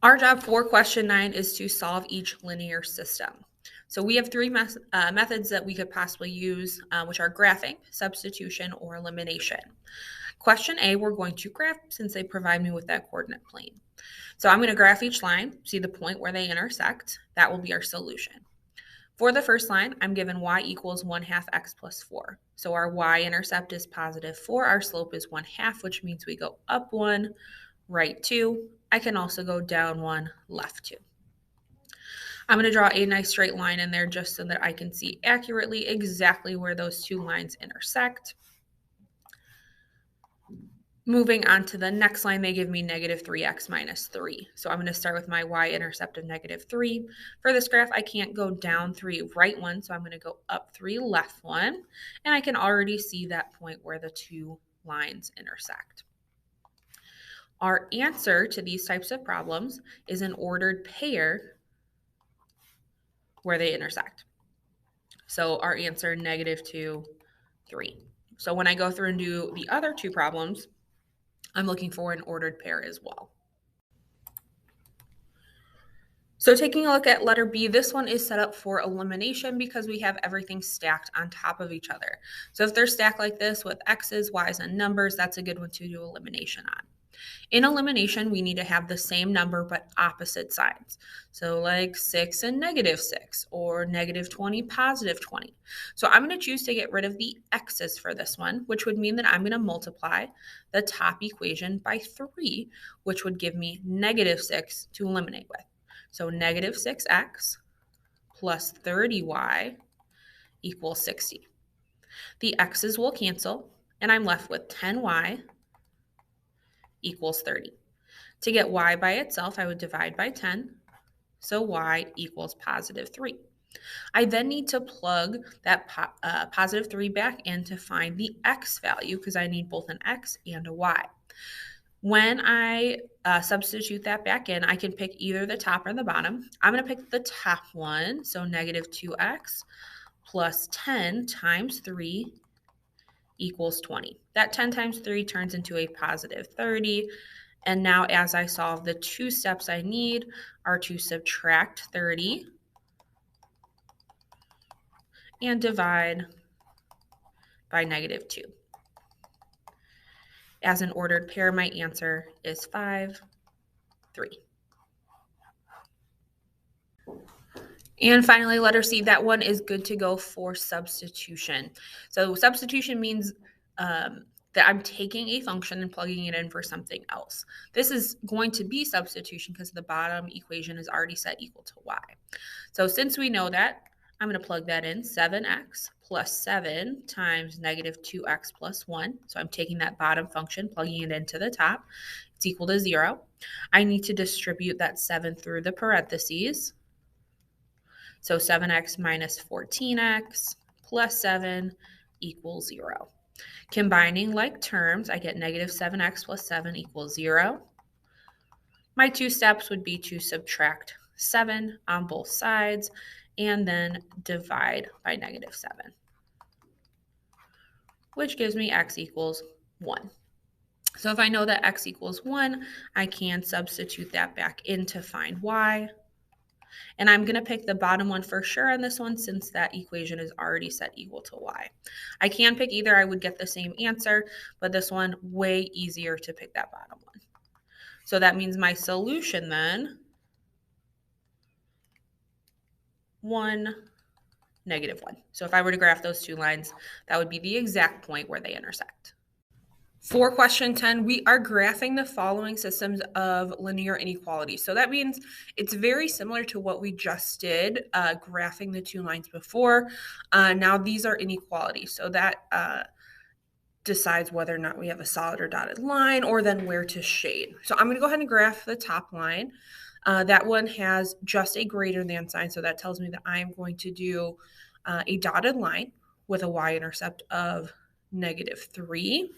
Our job for question 9 is to solve each linear system. So we have three methods that we could possibly use, which are graphing, substitution, or elimination. Question A, we're going to graph since they provide me with that coordinate plane. So I'm going to graph each line, see the point where they intersect. That will be our solution. For the first line, I'm given y equals 1/2 x plus 4. So our y-intercept is positive 4. Our slope is 1/2, which means we go up 1, right 2. I can also go down 1, left 2. I'm going to draw a nice straight line in there just so that I can see accurately exactly where those two lines intersect. Moving on to the next line, they give me negative 3x minus 3. So I'm going to start with my y-intercept of negative 3. For this graph, I can't go down 3, right 1, so I'm going to go up 3, left 1. And I can already see that point where the two lines intersect. Our answer to these types of problems is an ordered pair where they intersect. So our answer, negative 2, 3. So when I go through and do the other two problems, I'm looking for an ordered pair as well. So taking a look at letter B, this one is set up for elimination because we have everything stacked on top of each other. So if they're stacked like this with x's, y's, and numbers, that's a good one to do elimination on. In elimination, we need to have the same number but opposite sides. So like 6 and negative 6, or negative 20, positive 20. So I'm going to choose to get rid of the x's for this one, which would mean that I'm going to multiply the top equation by 3, which would give me negative 6 to eliminate with. So negative 6x plus 30y equals 60. The x's will cancel, and I'm left with 10y equals 30. To get y by itself, I would divide by 10, so y equals positive 3. I then need to plug that positive 3 back in to find the x value because I need both an x and a y. When I substitute that back in, I can pick either the top or the bottom. I'm going to pick the top one, so negative 2x plus 10 times 3 equals 20. That 10 times 3 turns into a positive 30. And now as I solve, the two steps I need are to subtract 30 and divide by negative 2. As an ordered pair, my answer is 5, 3. And finally, letter C, that one is good to go for substitution. So substitution means that I'm taking a function and plugging it in for something else. This is going to be substitution because the bottom equation is already set equal to y. So since we know that, I'm going to plug that in, 7x plus 7 times negative 2x plus 1. So I'm taking that bottom function, plugging it into the top. It's equal to 0. I need to distribute that 7 through the parentheses. So 7x minus 14x plus 7 equals 0. Combining like terms, I get negative 7x plus 7 equals 0. My two steps would be to subtract 7 on both sides and then divide by negative 7, which gives me x equals 1. So if I know that x equals 1, I can substitute that back in to find y. And I'm going to pick the bottom one for sure on this one since that equation is already set equal to y. I can pick either, I would get the same answer, but this one way easier to pick that bottom one. So that means my solution then, 1, negative 1. So if I were to graph those two lines, that would be the exact point where they intersect. For question 10, we are graphing the following systems of linear inequality. So that means it's very similar to what we just did, graphing the two lines before. Now these are inequalities. So that decides whether or not we have a solid or dotted line, or then where to shade. So I'm going to go ahead and graph the top line. That one has just a greater than sign, so that tells me that I am going to do a dotted line with a y-intercept of negative 3.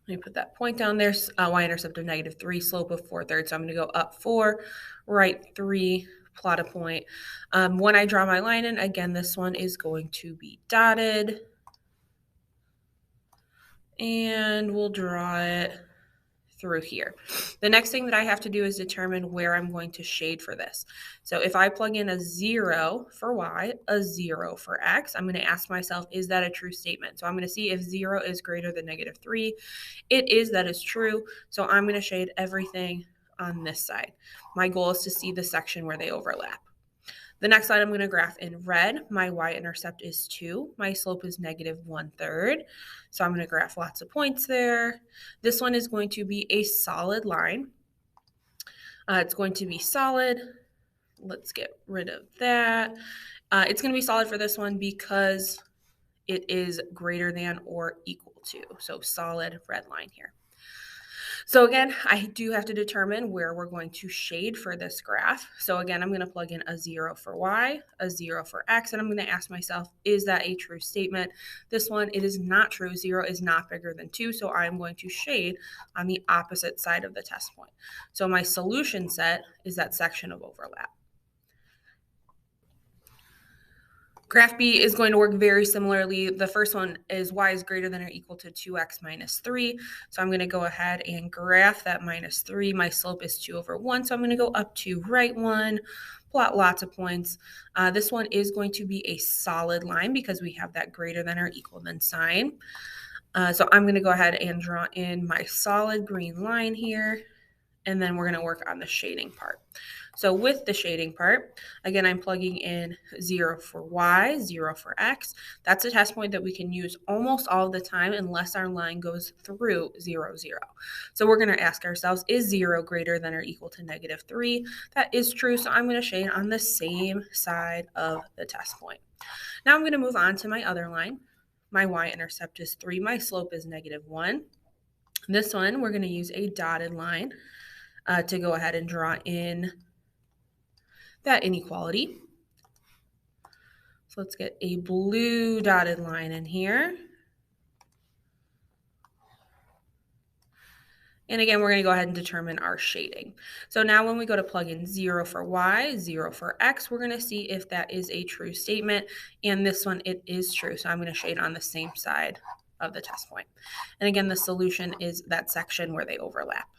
Let me put that point down there, y-intercept of negative 3, slope of 4/3. So I'm going to go up 4, right 3, plot a point. When I draw my line in, again, this one is going to be dotted. And we'll draw it through here. The next thing that I have to do is determine where I'm going to shade for this. So if I plug in a 0 for y, a 0 for x, I'm going to ask myself, is that a true statement? So I'm going to see if 0 is greater than -3. It is, that is true. So I'm going to shade everything on this side. My goal is to see the section where they overlap. The next slide I'm going to graph in red. My y-intercept is 2. My slope is -1/3. So I'm going to graph lots of points there. This one is going to be a solid line. It's going to be solid. Let's get rid of that. It's going to be solid for this one because it is greater than or equal to. So solid red line here. So again, I do have to determine where we're going to shade for this graph. So again, I'm going to plug in a 0 for y, a 0 for x, and I'm going to ask myself, is that a true statement? This one, it is not true. 0 is not bigger than 2, so I'm going to shade on the opposite side of the test point. So my solution set is that section of overlap. Graph B is going to work very similarly. The first one is y is greater than or equal to 2x minus 3. So I'm going to go ahead and graph that -3. My slope is 2/1. So I'm going to go up to right 1, plot lots of points. This one is going to be a solid line because we have that greater than or equal than sign. So I'm going to go ahead and draw in my solid green line here. And then we're going to work on the shading part. So with the shading part, again, I'm plugging in 0 for y, 0 for x. That's a test point that we can use almost all the time unless our line goes through 0, 0. So we're going to ask ourselves, is 0 greater than or equal to -3? That is true, so I'm going to shade on the same side of the test point. Now I'm going to move on to my other line. My y-intercept is 3. My slope is -1. This one, we're going to use a dotted line to go ahead and draw in that inequality. So let's get a blue dotted line in here. And again, we're going to go ahead and determine our shading. So now when we go to plug in 0 for y, 0 for x, we're going to see if that is a true statement. And this one, it is true. So I'm going to shade on the same side of the test point. And again, the solution is that section where they overlap.